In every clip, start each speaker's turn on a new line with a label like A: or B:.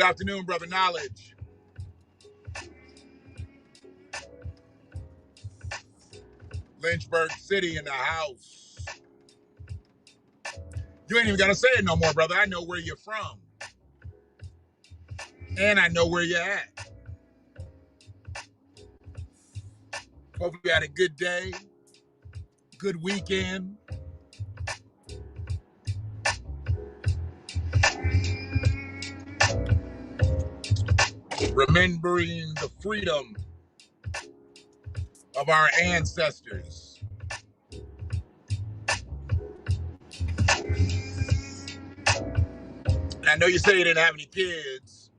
A: afternoon, Brother Knowledge. Lynchburg City in the house. You ain't even got to say it no more, brother. I know where you're from. And I know where you're at. Hope you had a good day, good weekend. Remembering the freedom of our ancestors. And I know you say you didn't have any kids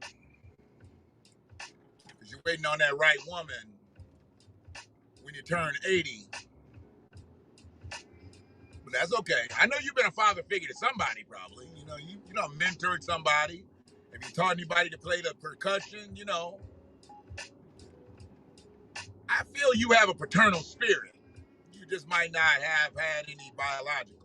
A: because you're waiting on that right woman when you turn 80. But that's okay. I know you've been a father figure to somebody probably. You know, mentored somebody. If you taught anybody to play the percussion, I feel you have a paternal spirit. You just might not have had any biological.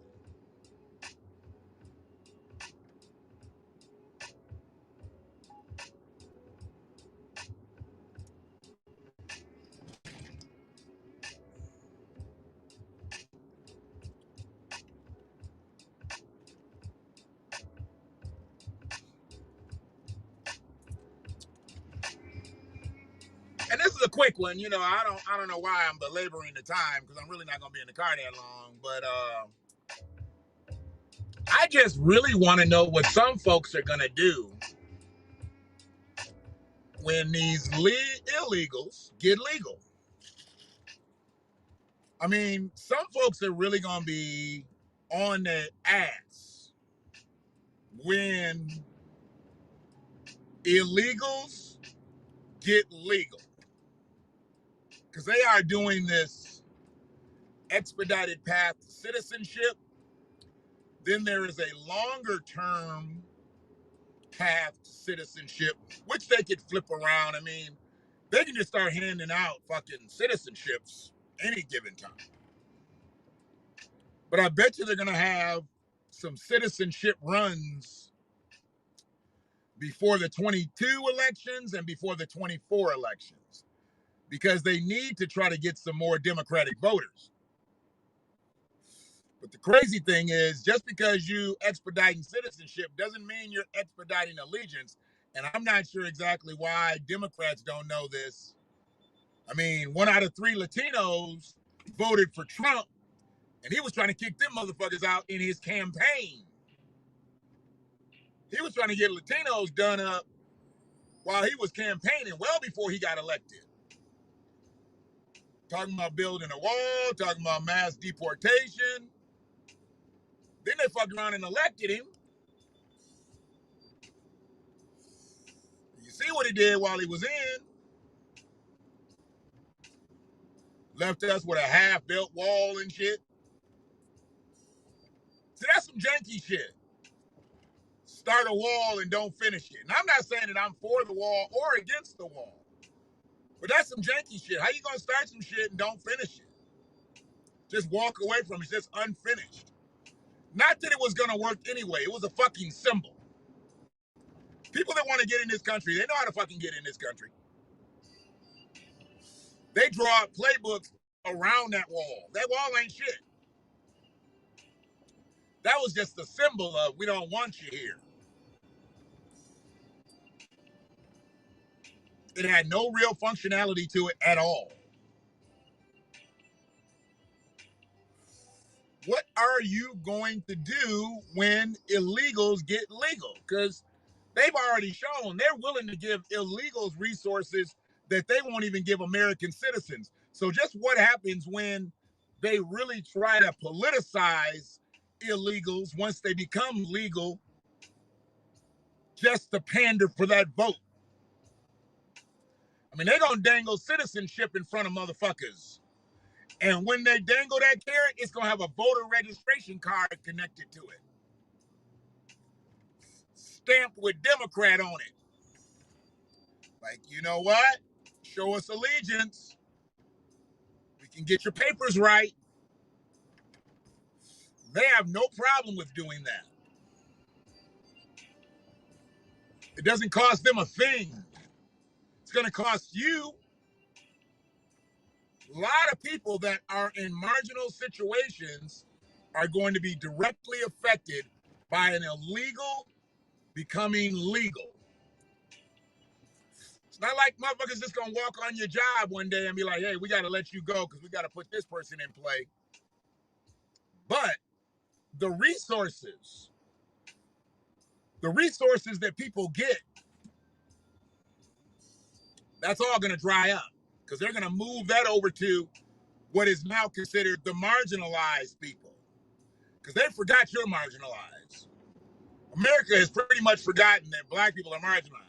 A: And this is a quick one. I don't know why I'm belaboring the time because I'm really not going to be in the car that long. But I just really want to know what some folks are going to do when these illegals get legal. I mean, some folks are really going to be on their ass when illegals get legal. Because they are doing this expedited path to citizenship. Then there is a longer term path to citizenship, which they could flip around. I mean, they can just start handing out fucking citizenships any given time. But I bet you they're going to have some citizenship runs before the 22 elections and before the 24 elections because they need to try to get some more Democratic voters. But the crazy thing is, just because you expediting citizenship doesn't mean you're expediting allegiance. And I'm not sure exactly why Democrats don't know this. I mean, 1 out of 3 Latinos voted for Trump, and he was trying to kick them motherfuckers out in his campaign. He was trying to get Latinos done up while he was campaigning, well before he got elected. Talking about building a wall, talking about mass deportation. Then they fucked around and elected him. You see what he did while he was in. Left us with a half-built wall and shit. See, that's some janky shit. Start a wall and don't finish it. And I'm not saying that I'm for the wall or against the wall. But that's some janky shit. How you gonna start some shit and don't finish it? Just walk away from it. It's just unfinished. Not that it was gonna work anyway. It was a fucking symbol. People that want to get in this country, they know how to fucking get in this country. They draw up playbooks around that wall. That wall ain't shit. That was just a symbol of we don't want you here. It had no real functionality to it at all. What are you going to do when illegals get legal? Because they've already shown they're willing to give illegals resources that they won't even give American citizens. So just what happens when they really try to politicize illegals once they become legal just to pander for that vote? I mean, they're going to dangle citizenship in front of motherfuckers. And when they dangle that carrot, it's going to have a voter registration card connected to it. Stamped with Democrat on it. Like, you know what? Show us allegiance. We can get your papers right. They have no problem with doing that. It doesn't cost them a thing. It's going to cost you. A lot of people that are in marginal situations are going to be directly affected by an illegal becoming legal. It's not like motherfuckers just gonna walk on your job one day and be like, hey, we gotta let you go because we gotta put this person in play. But the resources that people get, that's all gonna dry up because they're gonna move that over to what is now considered the marginalized people. Because they forgot you're marginalized. America has pretty much forgotten that black people are marginalized.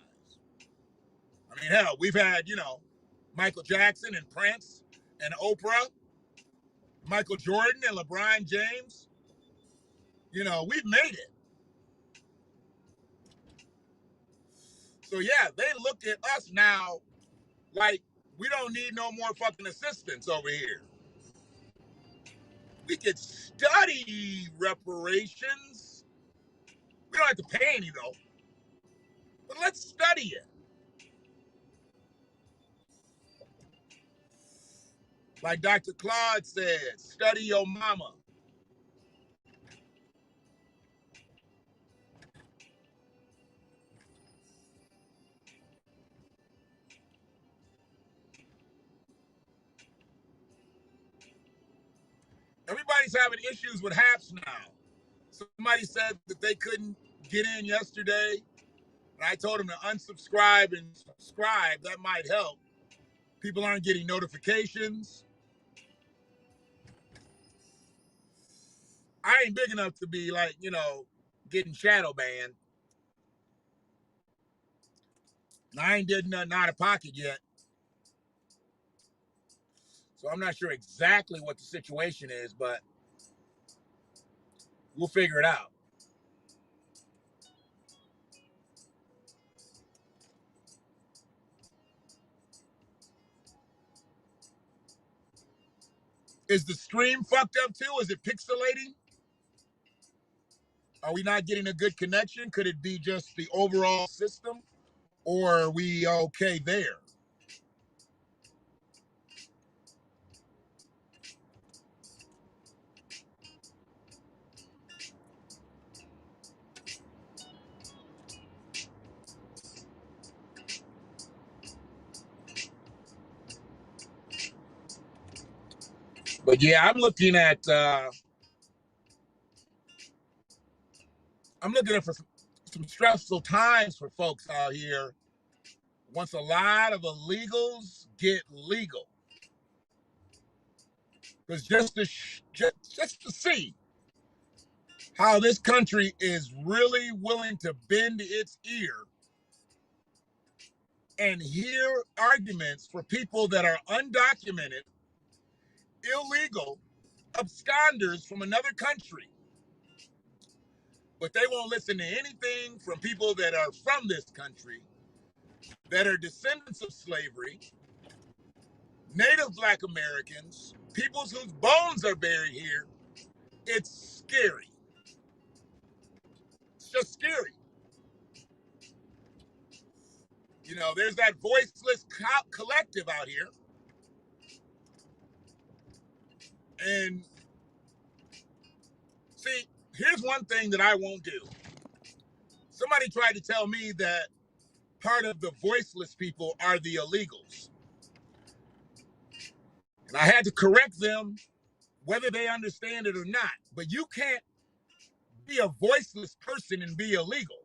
A: I mean, hell, we've had, Michael Jackson and Prince and Oprah, Michael Jordan and LeBron James. We've made it. So, yeah, they look at us now like we don't need no more fucking assistance over here. We could study reparations. We don't have to pay any, though. But let's study it. Like Dr. Claude said, study your mama. Everybody's having issues with HAPS now. Somebody said that they couldn't get in yesterday, and I told them to unsubscribe and subscribe. That might help. People aren't getting notifications. I ain't big enough to be like, getting shadow banned. And I ain't did nothing out of pocket yet. So I'm not sure exactly what the situation is, but we'll figure it out. Is the stream fucked up too? Is it pixelating? Are we not getting a good connection? Could it be just the overall system? Or are we okay there? But yeah, I'm looking at for some stressful times for folks out here once a lot of illegals get legal. Because just to see how this country is really willing to bend its ear and hear arguments for people that are undocumented, illegal, absconders from another country. But they won't listen to anything from people that are from this country, that are descendants of slavery, Native Black Americans, peoples whose bones are buried here. It's scary. It's just scary. There's that voiceless collective out here. And see, here's one thing that I won't do. Somebody tried to tell me that part of the voiceless people are the illegals. And I had to correct them, whether they understand it or not. But you can't be a voiceless person and be illegal.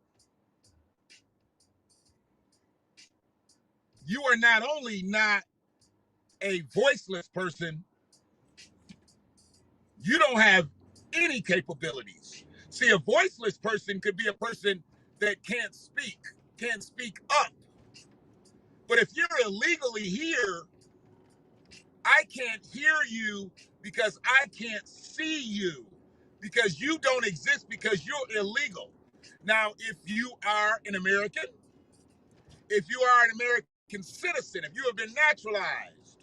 A: You are not only not a voiceless person, you don't have any capabilities. See, a voiceless person could be a person that can't speak up. But if you're illegally here, I can't hear you because I can't see you, because you don't exist, because you're illegal. Now, if you are an American, if you are an American citizen, if you have been naturalized,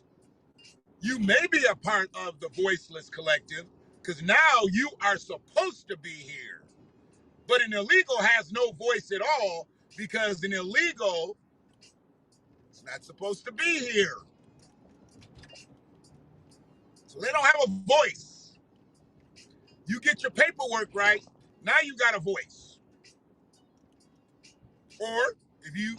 A: you may be a part of the voiceless collective because now you are supposed to be here. But an illegal has no voice at all because an illegal is not supposed to be here. So they don't have a voice. You get your paperwork right, now you got a voice. Or if you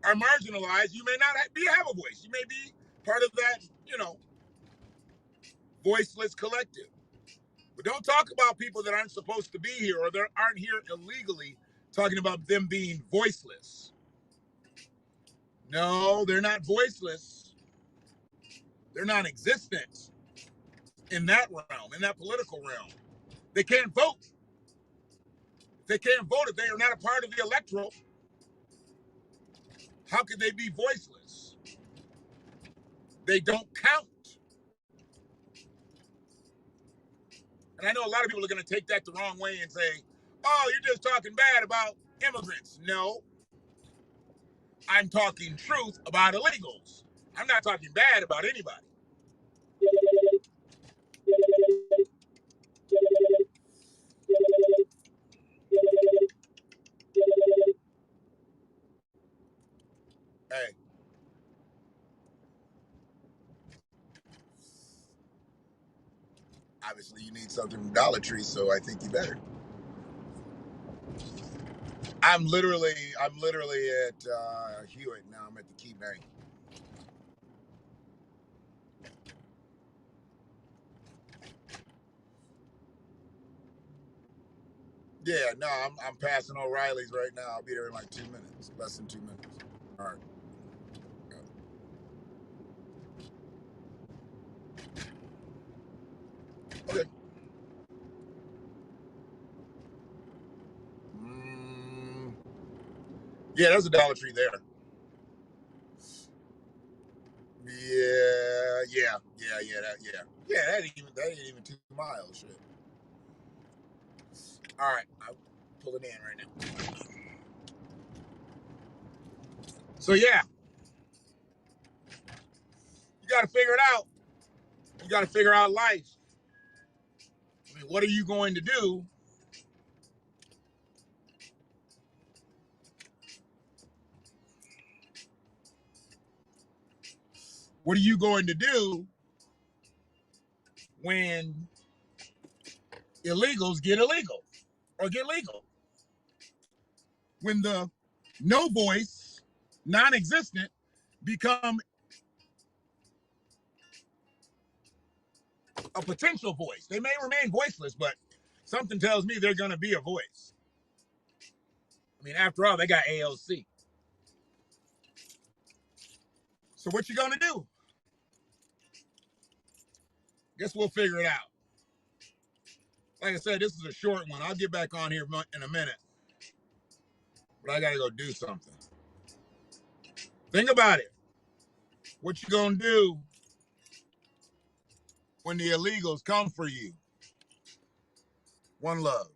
A: are marginalized, you may not have a voice. You may be part of that, voiceless collective. But don't talk about people that aren't supposed to be here or that aren't here illegally, talking about them being voiceless. No, they're not voiceless. They're non-existent in that realm, in that political realm. They can't vote. If they can't vote, if they are not a part of the electoral, how could they be voiceless? They don't count. And I know a lot of people are going to take that the wrong way and say, oh, you're just talking bad about immigrants. No, I'm talking truth about illegals. I'm not talking bad about anybody. Hey. Obviously, you need something from Dollar Tree, so I think you better. I'm literally at Hewitt now. I'm at the Key Bank. Yeah, no, I'm passing O'Reilly's right now. I'll be there in like 2 minutes, less than 2 minutes. All right. Okay. Yeah, there's a Dollar Tree there. Yeah. That ain't even 2 miles. Shit. All right, I'm pulling in right now. So yeah, you got to figure it out. You got to figure out life. I mean, what are you going to do? What are you going to do when illegals get illegal or get legal? When the no voice, non-existent, become a potential voice. They may remain voiceless, but something tells me they're going to be a voice. I mean, after all, they got AOC. So what you going to do? Guess we'll figure it out. Like I said, this is a short one. I'll get back on here in a minute. But I got to go do something. Think about it. What you going to do when the illegals come for you? One love.